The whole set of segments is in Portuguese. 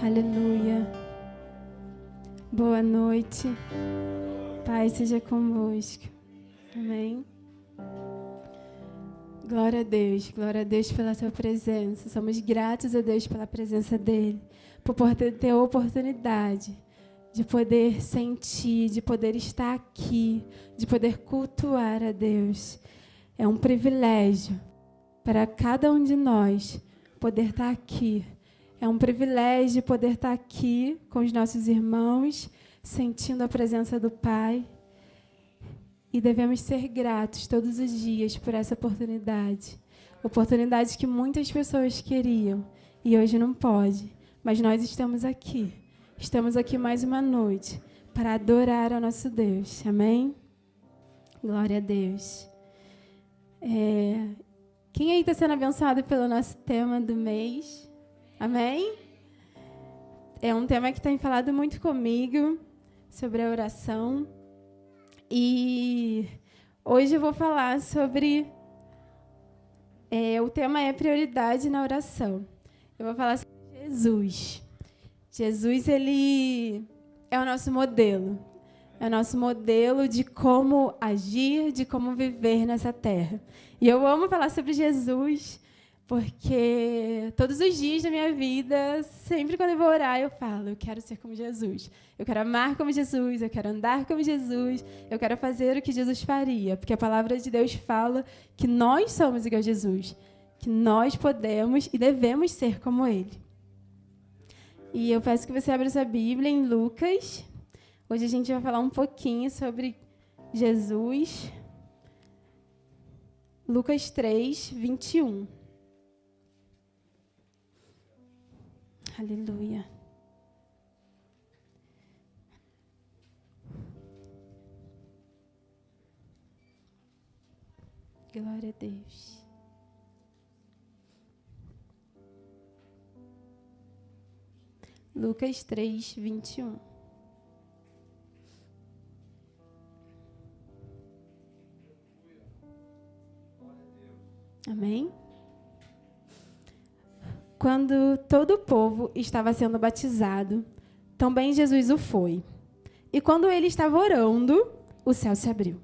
Aleluia. Boa noite. Pai seja convosco. Amém. Glória a Deus pela tua presença. Somos gratos a Deus pela presença dEle, por poder ter a oportunidade de poder sentir, de poder estar aqui, de poder cultuar a Deus. É um privilégio para cada um de nós poder estar aqui. É um privilégio poder estar aqui com os nossos irmãos, sentindo a presença do Pai. E devemos ser gratos todos os dias por essa oportunidade. Oportunidade que muitas pessoas queriam e hoje não pode. Mas nós estamos aqui. Estamos aqui mais uma noite para adorar ao nosso Deus. Amém? Glória a Deus. Quem aí está sendo abençoado pelo nosso tema do mês? Amém? É um tema que tem falado muito comigo sobre a oração. E hoje eu vou falar sobre... o tema é prioridade na oração. Eu vou falar sobre Jesus. Jesus, ele é o nosso modelo. É o nosso modelo de como agir, de como viver nessa terra. E eu amo falar sobre Jesus, porque todos os dias da minha vida, sempre quando eu vou orar, eu falo, eu quero ser como Jesus. Eu quero amar como Jesus, eu quero andar como Jesus, eu quero fazer o que Jesus faria. Porque a palavra de Deus fala que nós somos igual a Jesus, que nós podemos e devemos ser como Ele. E eu peço que você abra sua Bíblia em Lucas. Hoje a gente vai falar um pouquinho sobre Jesus. Lucas 3, 21. Aleluia. Glória a Deus. Lucas 3, 21. Amém? Quando todo o povo estava sendo batizado, também Jesus o foi. E quando ele estava orando, o céu se abriu.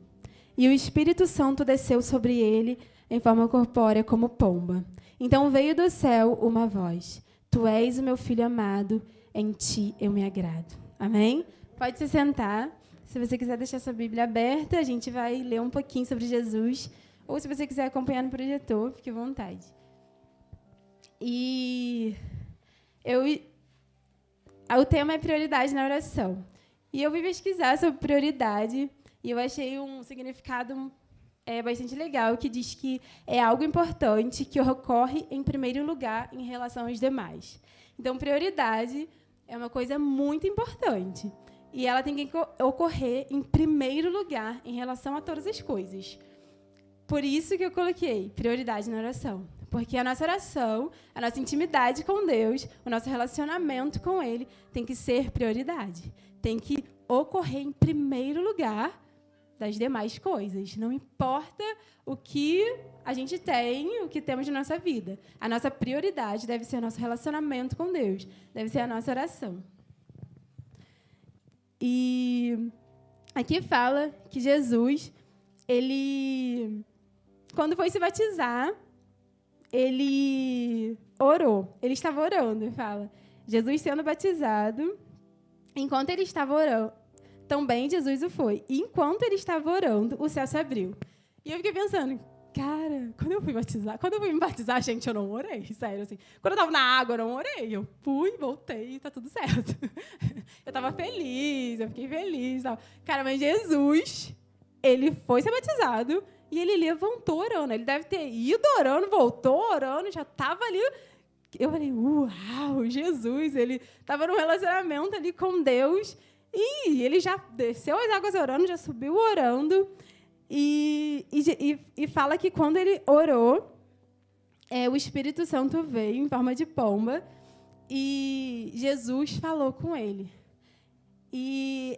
E o Espírito Santo desceu sobre ele em forma corpórea como pomba. Então veio do céu uma voz: Tu és o meu filho amado, em ti eu me agrado. Amém? Pode se sentar. Se você quiser deixar sua Bíblia aberta, a gente vai ler um pouquinho sobre Jesus. Ou se você quiser acompanhar no projetor, fique à vontade. E o tema é prioridade na oração. E eu fui pesquisar sobre prioridade e eu achei um significado bastante legal, que diz que é algo importante que ocorre em primeiro lugar em relação aos demais. Então, prioridade é uma coisa muito importante. E ela tem que ocorrer em primeiro lugar em relação a todas as coisas. Por isso que eu coloquei prioridade na oração. Porque a nossa oração, a nossa intimidade com Deus, o nosso relacionamento com Ele tem que ser prioridade. Tem que ocorrer em primeiro lugar das demais coisas. Não importa o que a gente tem, o que temos na nossa vida. A nossa prioridade deve ser o nosso relacionamento com Deus. Deve ser a nossa oração. E aqui fala que Jesus, ele, quando foi se batizar, ele orou. Ele estava orando, fala. Jesus sendo batizado, enquanto ele estava orando, também Jesus o foi. E enquanto ele estava orando, o céu se abriu. E eu fiquei pensando, cara, quando eu fui me batizar, gente, eu não orei, sério, assim. Quando eu estava na água, eu não orei. Eu fui, voltei, tá tudo certo. Eu estava feliz, eu fiquei feliz. Tal. Cara, mas Jesus, ele foi ser batizado e ele levantou orando. Ele deve ter ido orando, voltou orando, já estava ali. Eu falei, uau, Jesus, ele estava num relacionamento ali com Deus e ele já desceu as águas orando, já subiu orando. E fala que quando ele orou, o Espírito Santo veio em forma de pomba e Jesus falou com ele. E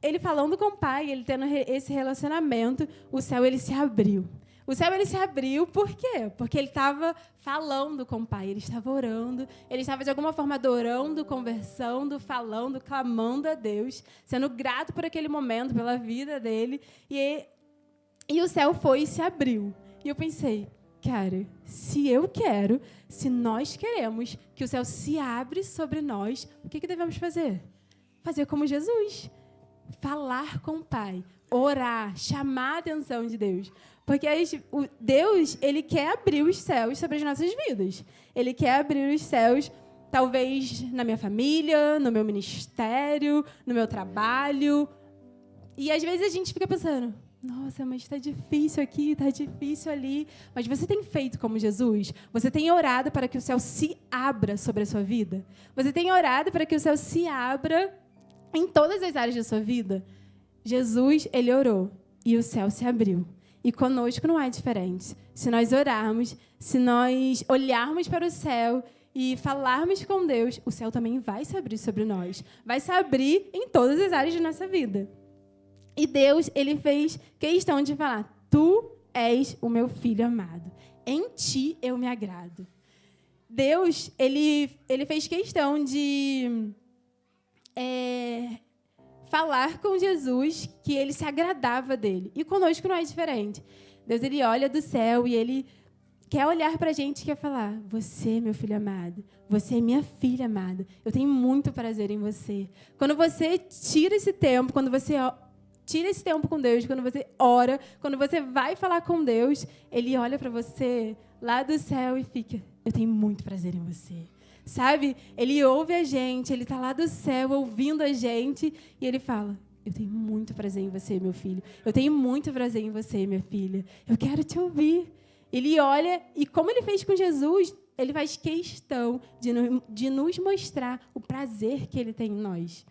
ele falando com o Pai, ele tendo esse relacionamento, o céu ele se abriu. O céu ele se abriu, por quê? Porque ele estava falando com o Pai, ele estava orando, ele estava de alguma forma adorando, conversando, falando, clamando a Deus, sendo grato por aquele momento, pela vida dele. E o céu foi e se abriu. E eu pensei, cara, se nós queremos que o céu se abre sobre nós, o que devemos fazer? Fazer como Jesus. Falar com o Pai, orar, chamar a atenção de Deus. Porque Deus, ele quer abrir os céus sobre as nossas vidas. Ele quer abrir os céus, talvez na minha família, no meu ministério, no meu trabalho. E às vezes a gente fica pensando, nossa, mas está difícil aqui, está difícil ali. Mas você tem feito como Jesus? Você tem orado para que o céu se abra sobre a sua vida? Você tem orado para que o céu se abra em todas as áreas da sua vida? Jesus, ele orou e o céu se abriu. E conosco não é diferente. Se nós orarmos, se nós olharmos para o céu e falarmos com Deus, o céu também vai se abrir sobre nós. Vai se abrir em todas as áreas da nossa vida. E Deus, ele fez questão de falar, tu és o meu filho amado. Em ti eu me agrado. Deus, ele fez questão de falar com Jesus que ele se agradava dele. E conosco não é diferente. Deus, ele olha do céu e ele quer olhar para a gente e quer falar, você, meu filho amado, você é minha filha amada, eu tenho muito prazer em você. Quando você tira esse tempo, quando você tira esse tempo com Deus, quando você ora, quando você vai falar com Deus, ele olha para você lá do céu e fica, eu tenho muito prazer em você. Sabe? Ele ouve a gente, ele está lá do céu ouvindo a gente e ele fala, eu tenho muito prazer em você, meu filho. Eu tenho muito prazer em você, minha filha. Eu quero te ouvir. Ele olha e como ele fez com Jesus, ele faz questão de nos mostrar o prazer que ele tem em nós.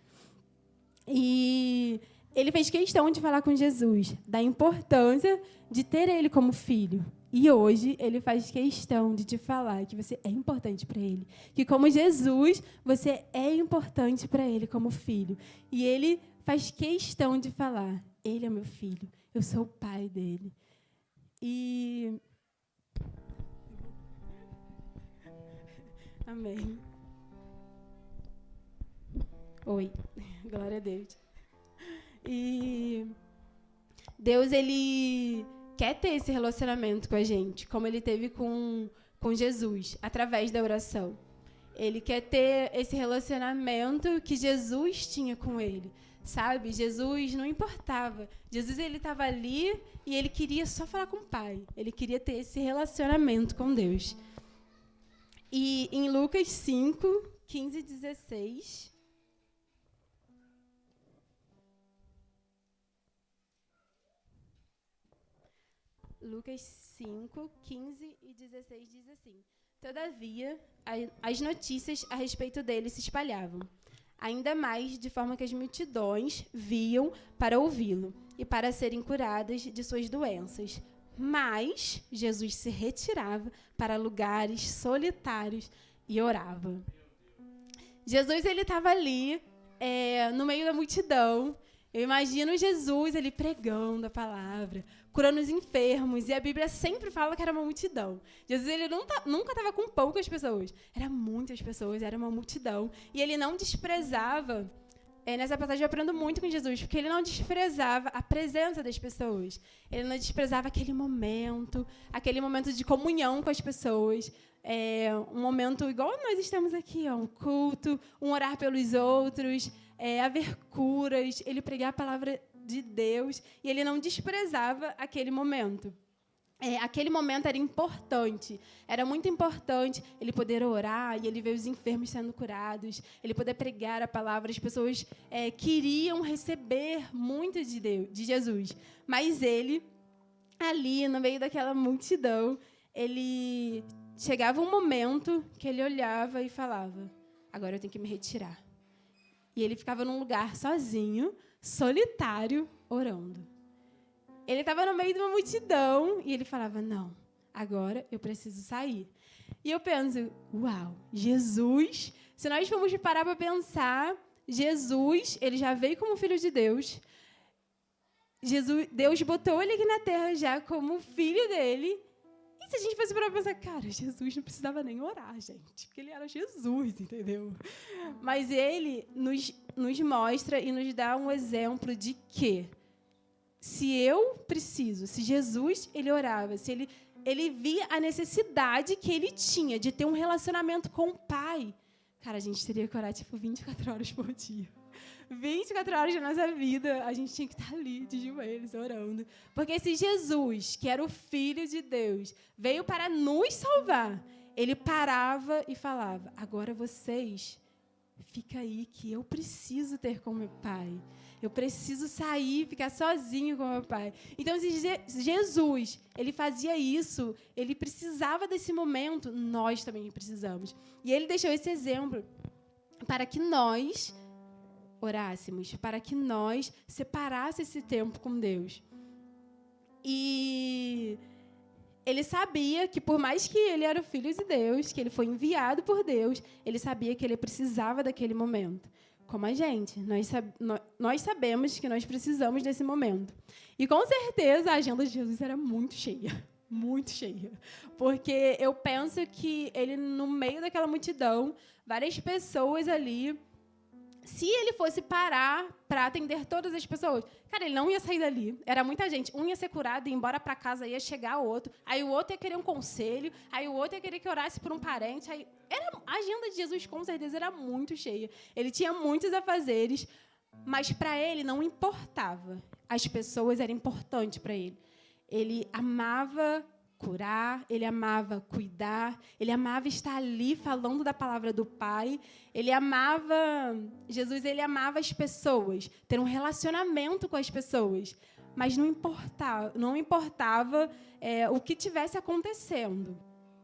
E ele fez questão de falar com Jesus, da importância de ter ele como filho. E hoje ele faz questão de te falar que você é importante para ele. Que como Jesus, você é importante para ele como filho. E ele faz questão de falar, ele é meu filho, eu sou o pai dele. E... Amém. Oi, glória a Deus. E Deus, ele quer ter esse relacionamento com a gente, como ele teve com Jesus, através da oração. Ele quer ter esse relacionamento que Jesus tinha com ele, sabe? Jesus não importava. Jesus, ele estava ali e ele queria só falar com o Pai. Ele queria ter esse relacionamento com Deus. E em Lucas 5, 15 e 16... Lucas 5, 15 e 16 diz assim, todavia, as notícias a respeito dele se espalhavam, ainda mais de forma que as multidões viam para ouvi-lo e para serem curadas de suas doenças. Mas Jesus se retirava para lugares solitários e orava. Jesus, ele estava ali, no meio da multidão. Eu imagino Jesus, ele pregando a palavra, curando os enfermos, e a Bíblia sempre fala que era uma multidão. Jesus, ele nunca estava com poucas pessoas, eram muitas pessoas, era uma multidão. E ele não desprezava, nessa passagem eu aprendo muito com Jesus, porque ele não desprezava a presença das pessoas, ele não desprezava aquele momento de comunhão com as pessoas, um momento igual nós estamos aqui, um culto, um orar pelos outros, haver curas, ele pregar a palavra de Deus, e ele não desprezava aquele momento. Aquele momento era importante, era muito importante ele poder orar e ele ver os enfermos sendo curados, ele poder pregar a palavra, as pessoas queriam receber muito de Deus, de Jesus, mas ele, ali no meio daquela multidão, ele chegava um momento que ele olhava e falava, agora eu tenho que me retirar. E ele ficava num lugar sozinho, solitário, orando. Ele estava no meio de uma multidão e ele falava, não, agora eu preciso sair. E eu penso, uau, Jesus, se nós formos parar para pensar, Jesus, ele já veio como filho de Deus, Deus botou ele aqui na terra já como filho dele. E se a gente fosse para pensar, cara, Jesus não precisava nem orar, gente, porque ele era Jesus, entendeu? Mas ele nos mostra e nos dá um exemplo de que se eu preciso, se Jesus ele orava, se ele via a necessidade que ele tinha de ter um relacionamento com o Pai, cara, a gente teria que orar, 24 horas por dia. 24 horas da nossa vida, a gente tinha que estar ali, de joelhos, orando. Porque se Jesus, que era o Filho de Deus, veio para nos salvar, ele parava e falava, agora vocês, fica aí que eu preciso ter com meu Pai. Eu preciso sair, ficar sozinho com meu Pai. Então, se Jesus, ele fazia isso, ele precisava desse momento, nós também precisamos. E ele deixou esse exemplo para que nós orássemos, para que nós separássemos esse tempo com Deus. E ele sabia que, por mais que ele era o Filho de Deus, que ele foi enviado por Deus, ele sabia que ele precisava daquele momento. Como a gente, nós sabemos que nós precisamos desse momento. E, com certeza, a agenda de Jesus era muito cheia. Muito cheia. Porque eu penso que ele, no meio daquela multidão, várias pessoas ali, se ele fosse parar para atender todas as pessoas, cara, ele não ia sair dali. Era muita gente. Um ia ser curado, ia embora para casa, ia chegar outro. Aí o outro ia querer um conselho. Aí o outro ia querer que orasse por um parente. Aí a agenda de Jesus, com certeza, era muito cheia. Ele tinha muitos afazeres, mas para ele não importava. As pessoas eram importantes para ele. Ele amava curar, ele amava cuidar, ele amava estar ali falando da palavra do Pai, Jesus, ele amava as pessoas, ter um relacionamento com as pessoas, mas não importava o que tivesse acontecendo.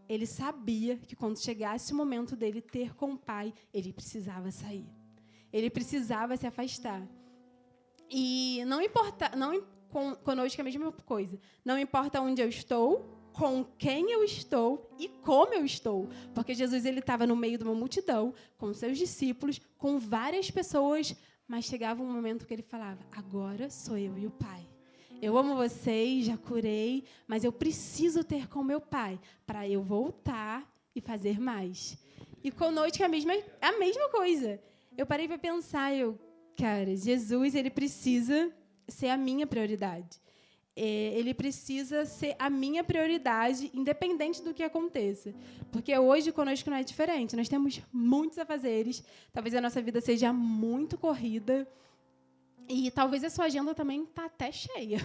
Ele sabia que quando chegasse o momento dele ter com o Pai, ele precisava sair, ele precisava se afastar. E conosco é a mesma coisa, não importa onde eu estou, com quem eu estou e como eu estou. Porque Jesus ele estava no meio de uma multidão, com seus discípulos, com várias pessoas, mas chegava um momento que ele falava, agora sou eu e o Pai. Eu amo vocês, já curei, mas eu preciso ter com meu Pai para eu voltar e fazer mais. E conosco é a mesma coisa. Eu parei para pensar, cara, Jesus ele precisa ser a minha prioridade. Ele precisa ser a minha prioridade, independente do que aconteça. Porque hoje, conosco, não é diferente. Nós temos muitos afazeres. Talvez a nossa vida seja muito corrida. E talvez a sua agenda também está até cheia.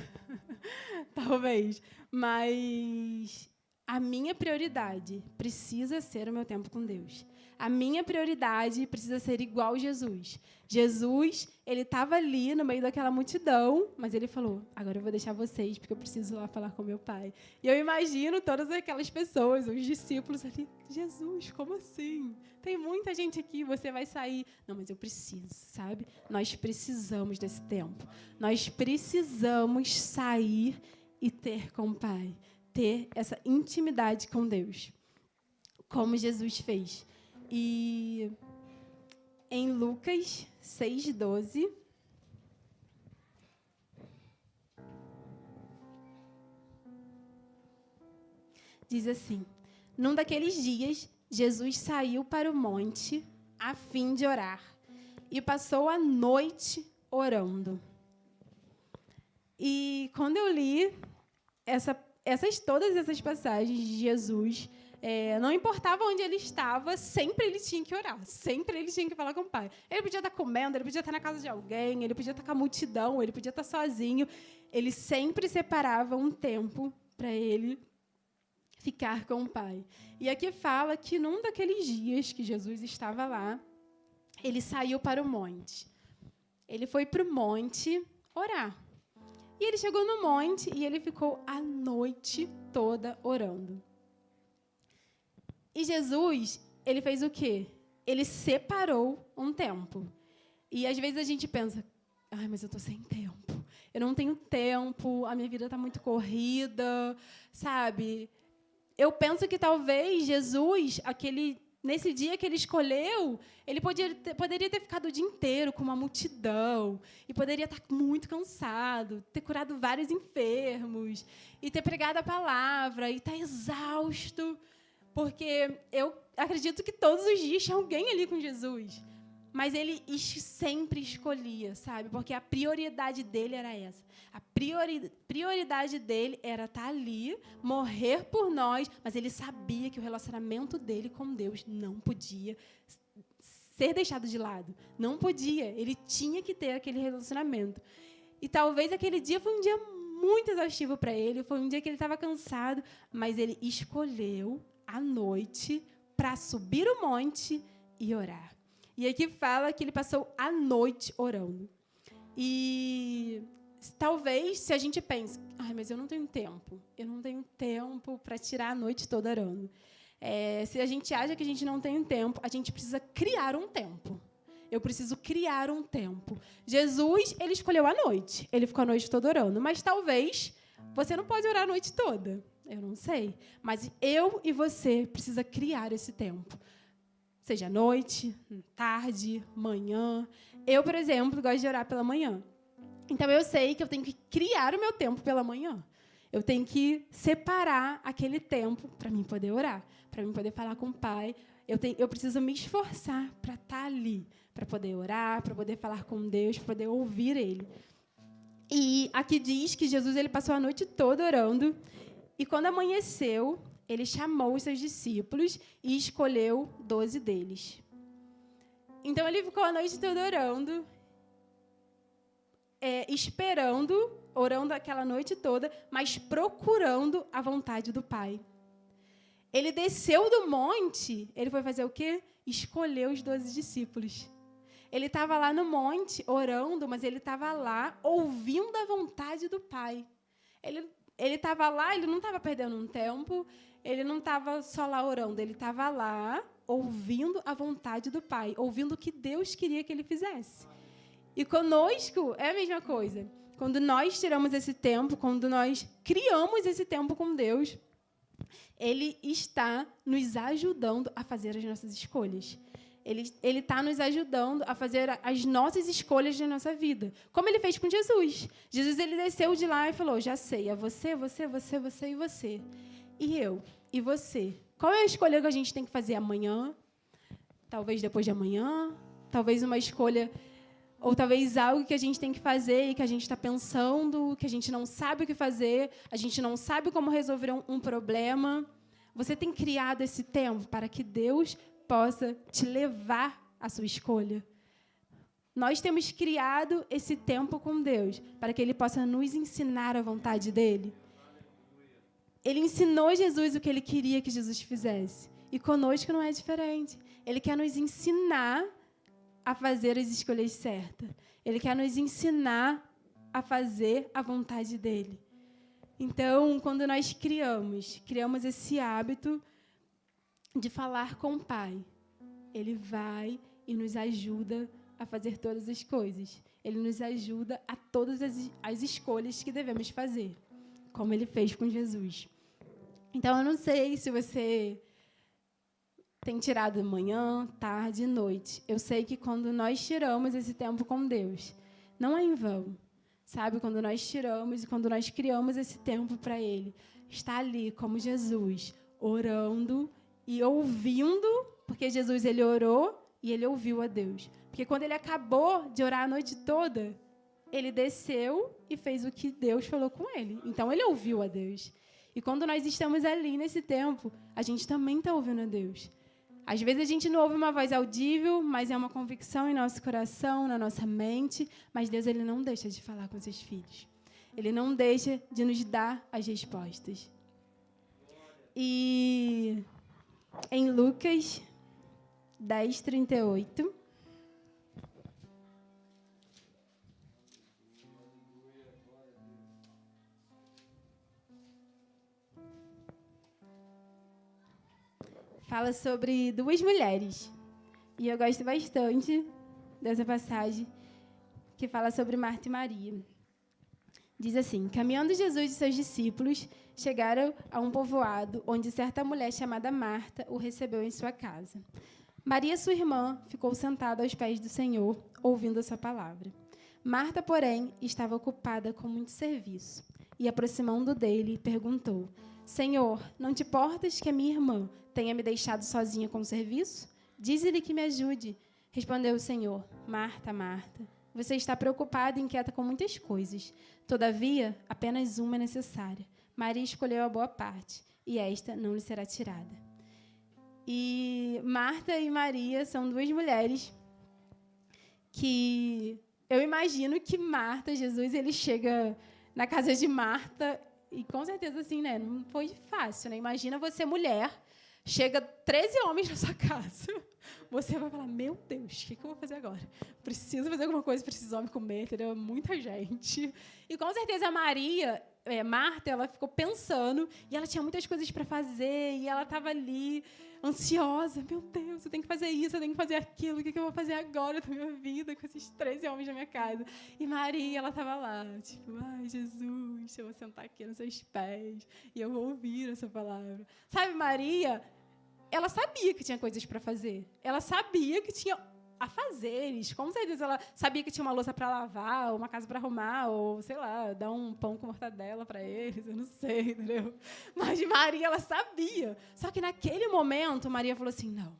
Talvez. Mas a minha prioridade precisa ser o meu tempo com Deus. A minha prioridade precisa ser igual a Jesus. Jesus, ele estava ali no meio daquela multidão, mas ele falou, agora eu vou deixar vocês, porque eu preciso lá falar com meu Pai. E eu imagino todas aquelas pessoas, os discípulos ali, Jesus, como assim? Tem muita gente aqui, você vai sair. Não, mas eu preciso, sabe? Nós precisamos desse tempo. Nós precisamos sair e ter com o Pai, ter essa intimidade com Deus, como Jesus fez. E em Lucas 6:12, diz assim, num daqueles dias, Jesus saiu para o monte a fim de orar e passou a noite orando. E quando eu li todas essas passagens de Jesus, não importava onde ele estava, sempre ele tinha que orar, sempre ele tinha que falar com o Pai. Ele podia estar comendo, ele podia estar na casa de alguém, ele podia estar com a multidão, ele podia estar sozinho. Ele sempre separava um tempo para ele ficar com o Pai. E aqui fala que num daqueles dias que Jesus estava lá, ele saiu para o monte. Ele foi para o monte orar. E ele chegou no monte e ele ficou a noite toda orando. E Jesus, ele fez o quê? Ele separou um tempo. E às vezes a gente pensa, mas eu estou sem tempo. Eu não tenho tempo, a minha vida está muito corrida, sabe? Eu penso que talvez Jesus, aquele nesse dia que ele escolheu, ele poderia ter ficado o dia inteiro com uma multidão, e poderia estar muito cansado, ter curado vários enfermos, e ter pregado a palavra, e estar exausto, porque eu acredito que todos os dias tinha alguém ali com Jesus. Mas ele sempre escolhia, sabe? Porque a prioridade dele era essa. A prioridade dele era estar ali, morrer por nós, mas ele sabia que o relacionamento dele com Deus não podia ser deixado de lado. Não podia. Ele tinha que ter aquele relacionamento. E talvez aquele dia foi um dia muito exaustivo para ele, foi um dia que ele estava cansado, mas ele escolheu à noite para subir o monte e orar. E aqui fala que ele passou a noite orando. E talvez, se a gente pense, mas eu não tenho tempo para tirar a noite toda orando. Se a gente acha que a gente não tem tempo, a gente precisa criar um tempo. Eu preciso criar um tempo. Jesus, ele escolheu a noite. Ele ficou a noite toda orando. Mas talvez você não pode orar a noite toda. Eu não sei. Mas eu e você precisa criar esse tempo. Seja noite, tarde, manhã. Eu, por exemplo, gosto de orar pela manhã. Então, eu sei que eu tenho que criar o meu tempo pela manhã. Eu tenho que separar aquele tempo para mim poder orar, para mim poder falar com o Pai. Eu preciso me esforçar para estar ali, para poder orar, para poder falar com Deus, para poder ouvir Ele. E aqui diz que Jesus ele passou a noite toda orando. E quando amanheceu, ele chamou os seus discípulos e escolheu 12 deles. Então, ele ficou a noite toda orando, esperando, orando aquela noite toda, mas procurando a vontade do Pai. Ele desceu do monte, ele foi fazer o quê? Escolher os 12 discípulos. Ele estava lá no monte, orando, mas ele estava lá, ouvindo a vontade do Pai. Ele estava lá, ele não estava perdendo um tempo, ele não estava só lá orando, ele estava lá ouvindo a vontade do Pai, ouvindo o que Deus queria que ele fizesse. E conosco é a mesma coisa. Quando nós tiramos esse tempo, quando nós criamos esse tempo com Deus, Ele está nos ajudando a fazer as nossas escolhas. Ele está nos ajudando a fazer as nossas escolhas da nossa vida. Como ele fez com Jesus. Jesus ele desceu de lá e falou, já sei, é você, você, você, você e você. E eu, e você. Qual é a escolha que a gente tem que fazer amanhã? Talvez depois de amanhã? Talvez uma escolha, ou talvez algo que a gente tem que fazer e que a gente está pensando, que a gente não sabe o que fazer, a gente não sabe como resolver um problema. Você tem criado esse tempo para que Deus possa te levar à sua escolha. Nós temos criado esse tempo com Deus para que Ele possa nos ensinar a vontade dEle. Ele ensinou Jesus o que Ele queria que Jesus fizesse. E conosco não é diferente. Ele quer nos ensinar a fazer as escolhas certas. Ele quer nos ensinar a fazer a vontade dEle. Então, quando nós criamos esse hábito de falar com o Pai, Ele vai e nos ajuda a fazer todas as coisas. Ele nos ajuda a todas as escolhas que devemos fazer, como Ele fez com Jesus. Então, eu não sei se você tem tirado manhã, tarde e noite. Eu sei que quando nós tiramos esse tempo com Deus, não é em vão. Sabe, quando nós tiramos e quando nós criamos esse tempo para Ele, está ali como Jesus, orando e ouvindo, porque Jesus ele orou e ele ouviu a Deus. Porque quando ele acabou de orar a noite toda, ele desceu e fez o que Deus falou com ele. Então, ele ouviu a Deus. E quando nós estamos ali nesse tempo, a gente também está ouvindo a Deus. Às vezes a gente não ouve uma voz audível, mas é uma convicção em nosso coração, na nossa mente. Mas Deus ele não deixa de falar com seus filhos. Ele não deixa de nos dar as respostas. E em Lucas 10:38, fala sobre duas mulheres. E eu gosto bastante dessa passagem que fala sobre Marta e Maria. Diz assim: caminhando Jesus e seus discípulos chegaram a um povoado onde certa mulher chamada Marta o recebeu em sua casa. Maria, sua irmã, ficou sentada aos pés do Senhor, ouvindo a sua palavra. Marta, porém, estava ocupada com muito serviço e, aproximando dele, perguntou: Senhor, não te importas que a minha irmã tenha me deixado sozinha com o serviço? Dize-lhe que me ajude. Respondeu o Senhor: Marta, Marta, você está preocupada e inquieta com muitas coisas. Todavia, apenas uma é necessária. Maria escolheu a boa parte, e esta não lhe será tirada. E Marta e Maria são duas mulheres que eu imagino que Marta, Jesus, ele chega na casa de Marta, e com certeza assim, né? Não foi fácil, né? Imagina você, mulher, chega 13 homens na sua casa. Você vai falar, meu Deus, o que eu vou fazer agora? Preciso fazer alguma coisa para esses homens comer, entendeu? Muita gente. E com certeza a Marta, ela ficou pensando, e ela tinha muitas coisas para fazer, e ela estava ali, ansiosa. Meu Deus, eu tenho que fazer isso, eu tenho que fazer aquilo, o que eu vou fazer agora da minha vida com esses 13 homens na minha casa? E Maria, ela estava lá, tipo, ai, Jesus, eu vou sentar aqui nos seus pés, e eu vou ouvir essa palavra. Sabe, Maria, ela sabia que tinha coisas para fazer. Ela sabia que tinha afazeres. Com certeza ela sabia que tinha uma louça para lavar, ou uma casa para arrumar, ou, sei lá, dar um pão com mortadela para eles, eu não sei, entendeu? Mas Maria, ela sabia. Só que naquele momento, Maria falou assim, não,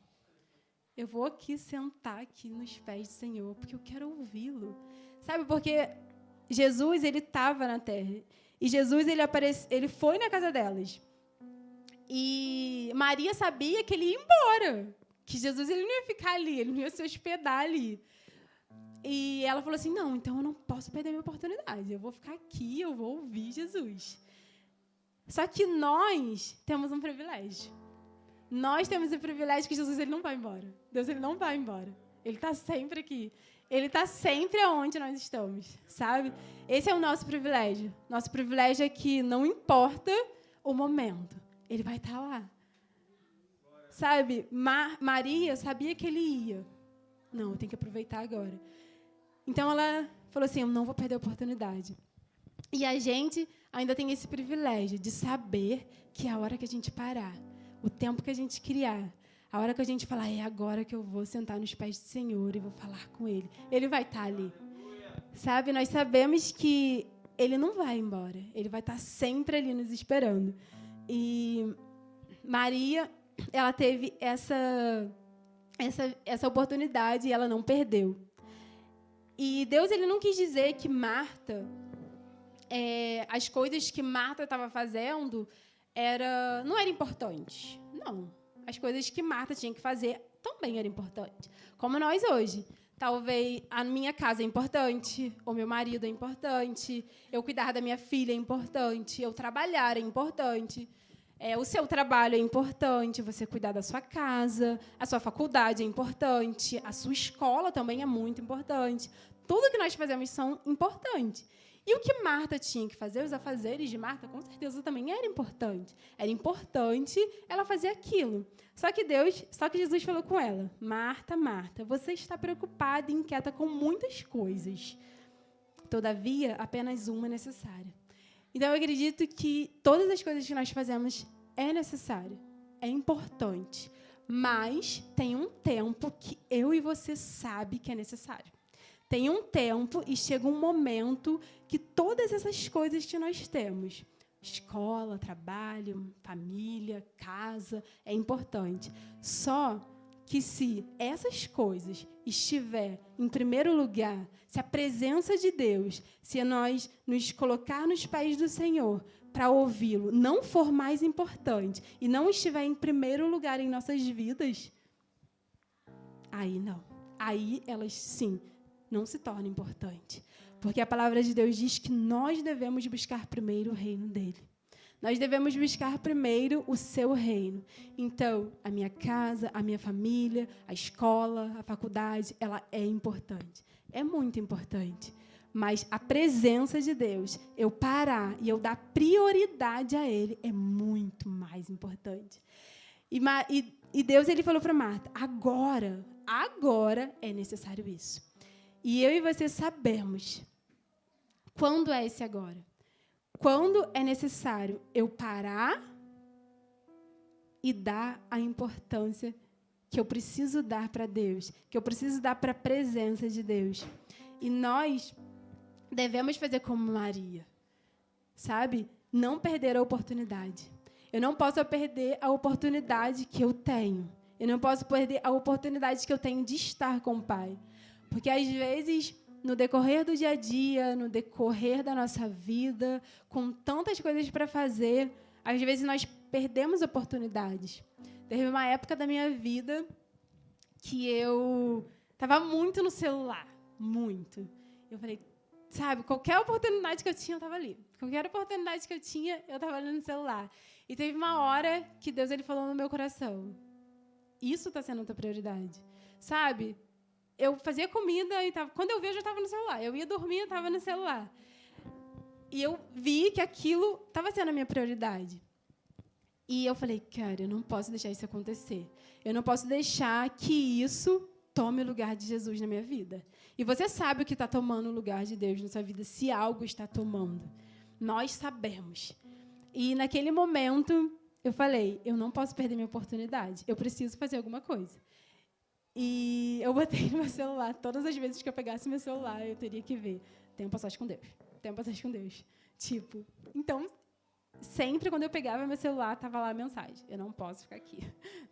eu vou aqui sentar aqui nos pés do Senhor, porque eu quero ouvi-lo. Sabe, porque Jesus, ele estava na terra. E Jesus, ele foi na casa delas. E Maria sabia que ele ia embora, que Jesus ele não ia ficar ali, ele não ia se hospedar ali. E ela falou assim, não, então eu não posso perder minha oportunidade, eu vou ficar aqui, eu vou ouvir Jesus. Só que nós temos um privilégio. Nós temos o privilégio que Jesus ele não vai embora. Deus ele não vai embora. Ele está sempre aqui. Ele está sempre onde nós estamos, sabe? Esse é o nosso privilégio. Nosso privilégio é que não importa o momento, ele vai estar lá. Sabe? Maria sabia que ele ia. Não, eu tenho que aproveitar agora. Então, ela falou assim, eu não vou perder a oportunidade. E a gente ainda tem esse privilégio de saber que a hora que a gente parar, o tempo que a gente criar, a hora que a gente falar, é agora que eu vou sentar nos pés do Senhor e vou falar com Ele. Ele vai estar ali. Sabe? Nós sabemos que Ele não vai embora. Ele vai estar sempre ali nos esperando. E Maria, ela teve essa oportunidade e ela não perdeu. E Deus ele não quis dizer que Marta, as coisas que Marta estava fazendo não eram importantes. Não. As coisas que Marta tinha que fazer também eram importantes. Como nós hoje. Talvez a minha casa é importante, o meu marido é importante, eu cuidar da minha filha é importante, eu trabalhar é importante, o seu trabalho é importante, você cuidar da sua casa, a sua faculdade é importante, a sua escola também é muito importante. Tudo que nós fazemos são importantes. E o que Marta tinha que fazer, os afazeres de Marta, com certeza também era importante. Era importante ela fazer aquilo. Só que Jesus falou com ela, Marta, Marta, você está preocupada e inquieta com muitas coisas. Todavia, apenas uma é necessária. Então, eu acredito que todas as coisas que nós fazemos é necessário, é importante, mas tem um tempo que eu e você sabe que é necessário. Tem um tempo e chega um momento que todas essas coisas que nós temos, escola, trabalho, família, casa, é importante. Só que se essas coisas estiver em primeiro lugar, se a presença de Deus, se nós nos colocar nos pés do Senhor para ouvi-lo, não for mais importante e não estiver em primeiro lugar em nossas vidas, aí não. Aí elas, sim, não se tornam importantes. Porque a palavra de Deus diz que nós devemos buscar primeiro o reino dele. Nós devemos buscar primeiro o seu reino. Então, a minha casa, a minha família, a escola, a faculdade, ela é importante. É muito importante. Mas a presença de Deus, eu parar e eu dar prioridade a Ele, é muito mais importante. E Deus ele falou para Marta, agora é necessário isso. E eu e você sabemos quando é esse agora. quando é necessário eu parar e dar a importância que eu preciso dar para Deus, que eu preciso dar para a presença de Deus. E nós devemos fazer como Maria, sabe? Não perder a oportunidade. Eu não posso perder a oportunidade que eu tenho. Eu não posso perder a oportunidade que eu tenho de estar com o Pai. Porque, às vezes, no decorrer do dia a dia, no decorrer da nossa vida, com tantas coisas para fazer, às vezes nós perdemos oportunidades. Teve uma época da minha vida que eu estava muito no celular. Muito. Eu falei, sabe, qualquer oportunidade que eu tinha, eu estava ali. Qualquer oportunidade que eu tinha, eu estava ali no celular. E teve uma hora que Deus ele falou no meu coração, isso está sendo a tua prioridade. Sabe, eu fazia comida e quando eu vi, eu já estava no celular. Eu ia dormir, eu estava no celular. E eu vi que aquilo estava sendo a minha prioridade. E eu falei, cara, eu não posso deixar isso acontecer. Eu não posso deixar que isso tome o lugar de Jesus na minha vida. E você sabe o que está tomando o lugar de Deus na sua vida, se algo está tomando. Nós sabemos. E, naquele momento, eu falei, eu não posso perder minha oportunidade. Eu preciso fazer alguma coisa. E eu botei no meu celular, todas as vezes que eu pegasse meu celular, eu teria que ver, tem uma passagem com Deus, tem uma passagem com Deus. Tipo, então, sempre quando eu pegava meu celular, estava lá a mensagem, eu não posso ficar aqui,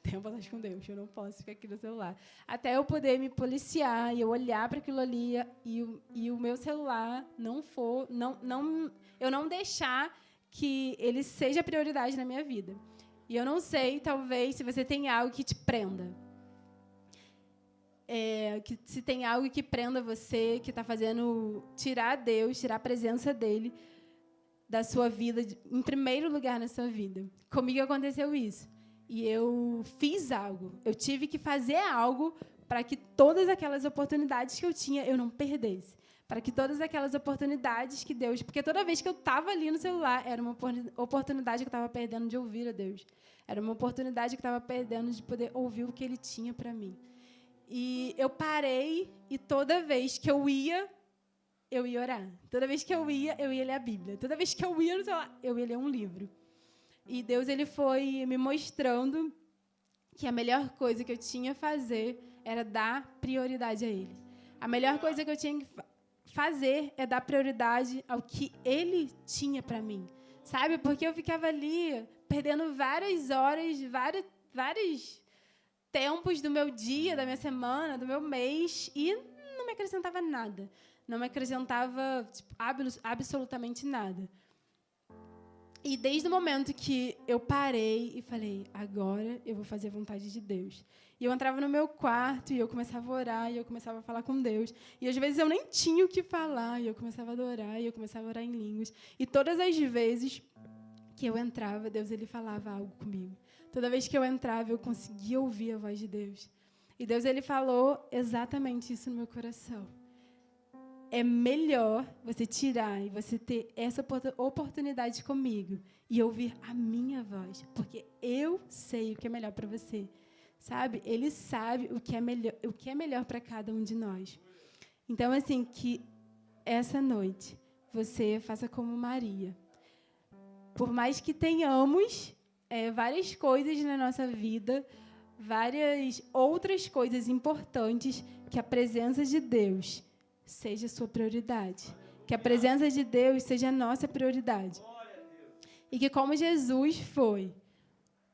tem uma passagem com Deus, eu não posso ficar aqui no celular. Até eu poder me policiar e eu olhar para aquilo ali e o meu celular eu não deixar que ele seja prioridade na minha vida. E eu não sei, talvez, se você tem algo que te prenda. Que se tem algo que prenda você, que está fazendo tirar Deus, tirar a presença dele da sua vida, em primeiro lugar na sua vida. Comigo aconteceu isso. E eu fiz algo. Eu tive que fazer algo para que todas aquelas oportunidades que eu tinha, eu não perdesse. Para que todas aquelas oportunidades que Deus... Porque toda vez que eu estava ali no celular, era uma oportunidade que eu estava perdendo de ouvir a Deus. Era uma oportunidade que eu estava perdendo de poder ouvir o que Ele tinha para mim. E eu parei e toda vez que eu ia orar. Toda vez que eu ia ler a Bíblia. Toda vez que eu ia no celular, eu ia ler um livro. E Deus ele foi me mostrando que a melhor coisa que eu tinha a fazer era dar prioridade a Ele. A melhor coisa que eu tinha que fazer é dar prioridade ao que Ele tinha para mim. Sabe? Porque eu ficava ali perdendo várias horas, vários tempos do meu dia, da minha semana, do meu mês, e não me acrescentava nada. Não me acrescentava absolutamente nada. E desde o momento que eu parei e falei, agora eu vou fazer a vontade de Deus. E eu entrava no meu quarto e eu começava a orar e eu começava a falar com Deus. E às vezes eu nem tinha o que falar e eu começava a adorar e eu começava a orar em línguas. E todas as vezes que eu entrava, Deus ele falava algo comigo. Toda vez que eu entrava, eu conseguia ouvir a voz de Deus. E Deus ele falou exatamente isso no meu coração. É melhor você tirar e você ter essa oportunidade comigo e ouvir a minha voz, porque eu sei o que é melhor para você, sabe? Ele sabe o que é melhor para cada um de nós. Então, assim, que essa noite você faça como Maria. Por mais que tenhamos várias coisas na nossa vida, várias outras coisas importantes, que a presença de Deus seja a sua prioridade. Que a presença de Deus seja a nossa prioridade. E que como Jesus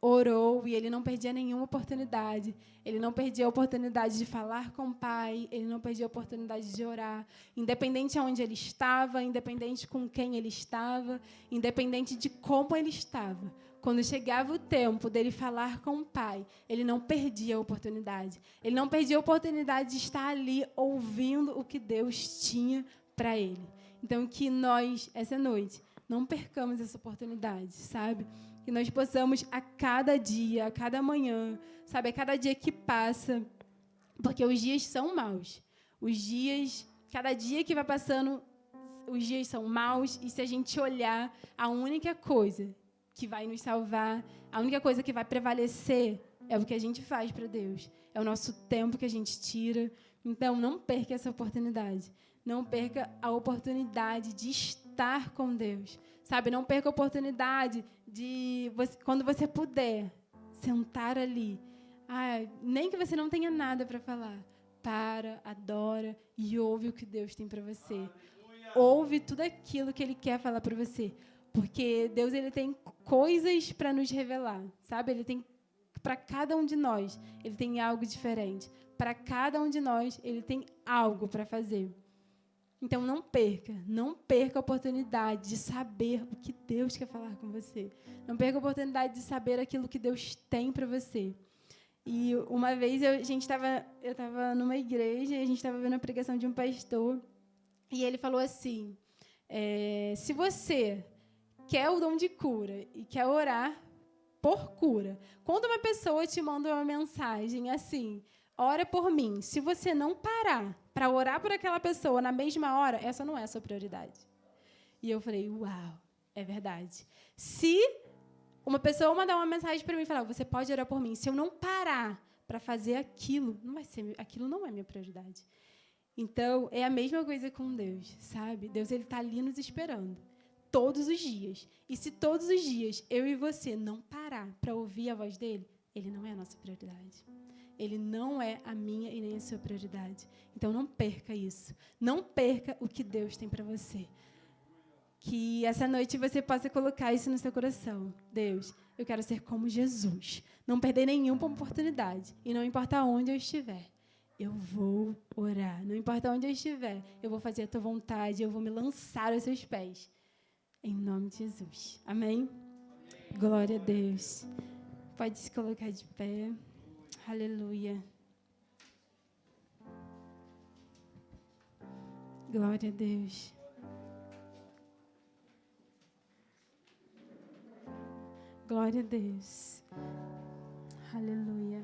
orou e ele não perdia nenhuma oportunidade. Ele não perdia a oportunidade de falar com o Pai. Ele não perdia a oportunidade de orar. Independente de onde ele estava, independente com quem ele estava, independente de como ele estava. Quando chegava o tempo dele falar com o Pai, ele não perdia a oportunidade. Ele não perdia a oportunidade de estar ali ouvindo o que Deus tinha para ele. Então, que nós, essa noite, não percamos essa oportunidade, sabe? Que nós possamos a cada dia, a cada manhã, sabe? A cada dia que passa, porque os dias são maus. Cada dia que vai passando, os dias são maus, e se a gente olhar, a única coisa que vai nos salvar, a única coisa que vai prevalecer é o que a gente faz para Deus. É o nosso tempo que a gente tira. Então, não perca essa oportunidade. Não perca a oportunidade de estar com Deus. Sabe, não perca a oportunidade de, quando você puder, sentar ali. Nem que você não tenha nada para falar. Para, adora e ouve o que Deus tem para você. Aleluia. Ouve tudo aquilo que Ele quer falar para você. Porque Deus, Ele tem coisas para nos revelar, sabe? Ele tem, para cada um de nós, Ele tem algo diferente. Para cada um de nós, Ele tem algo para fazer. Então, não perca a oportunidade de saber o que Deus quer falar com você. Não perca a oportunidade de saber aquilo que Deus tem para você. E uma vez eu estava numa igreja e a gente estava vendo a pregação de um pastor e ele falou assim, se você quer o dom de cura e quer orar por cura, quando uma pessoa te manda uma mensagem assim, ora por mim, se você não parar para orar por aquela pessoa na mesma hora, essa não é a sua prioridade. E eu falei, uau, é verdade. Se uma pessoa mandar uma mensagem para mim e falar, você pode orar por mim. Se eu não parar para fazer aquilo, aquilo não é minha prioridade. Então, é a mesma coisa com Deus, sabe? Deus, Ele está ali nos esperando, todos os dias. E se todos os dias eu e você não parar para ouvir a voz dEle, Ele não é a nossa prioridade. Ele não é a minha e nem a sua prioridade. Então, não perca isso. Não perca o que Deus tem para você. Que essa noite você possa colocar isso no seu coração. Deus, eu quero ser como Jesus. Não perder nenhuma oportunidade. E não importa onde eu estiver, eu vou orar. Não importa onde eu estiver, eu vou fazer a tua vontade. Eu vou me lançar aos seus pés. Em nome de Jesus. Amém? Glória a Deus. Pode se colocar de pé. Aleluia. Glória a Deus. Glória a Deus. Aleluia.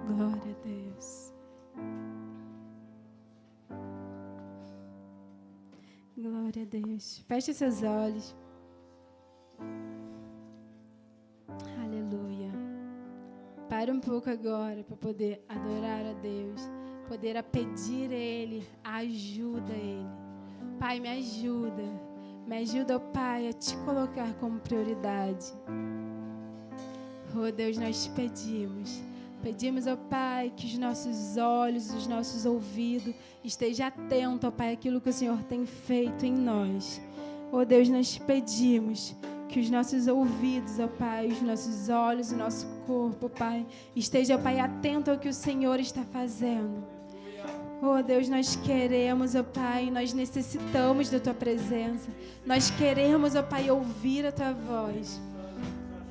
Glória a Deus. Glória a Deus. Feche seus olhos. Aleluia. Para um pouco agora para poder adorar a Deus, poder pedir a Ele, ajuda Ele. Pai, me ajuda. Me ajuda, ó Pai, a te colocar como prioridade. Oh, Deus, nós te pedimos. Pedimos, ó Pai, que os nossos olhos, os nossos ouvidos estejam atentos, ó Pai, àquilo que o Senhor tem feito em nós. Oh, Deus, nós te pedimos que os nossos ouvidos, ó Pai, os nossos olhos, o nosso corpo, ó Pai, esteja, ó Pai, atento ao que o Senhor está fazendo. Oh, Deus, nós queremos, ó Pai, nós necessitamos da Tua presença. Nós queremos, ó Pai, ouvir a Tua voz.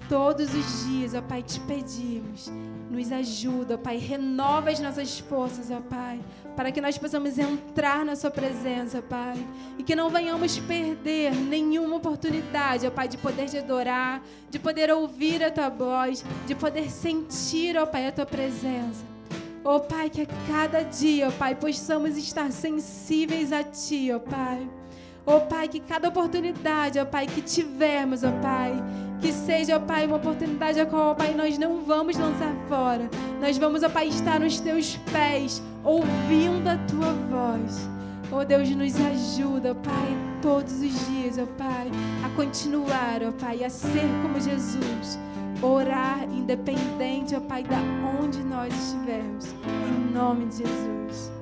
Todos os dias, ó Pai, te pedimos. Nos ajuda, ó Pai, renova as nossas forças, ó Pai, para que nós possamos entrar na Sua presença, ó Pai, e que não venhamos perder nenhuma oportunidade, ó Pai, de poder te adorar, de poder ouvir a Tua voz, de poder sentir, ó Pai, a Tua presença. Ó Pai, que a cada dia, ó Pai, possamos estar sensíveis a Ti, ó Pai. Ó Pai, que cada oportunidade, ó Pai, que tivermos, ó Pai, que seja, ó Pai, uma oportunidade a qual, ó Pai, nós não vamos lançar fora. Nós vamos, ó Pai, estar nos Teus pés, ouvindo a Tua voz. Ó Deus, nos ajuda, ó Pai, todos os dias, ó Pai, a continuar, ó Pai, a ser como Jesus. Orar independente, ó Pai, da onde nós estivermos. Em nome de Jesus.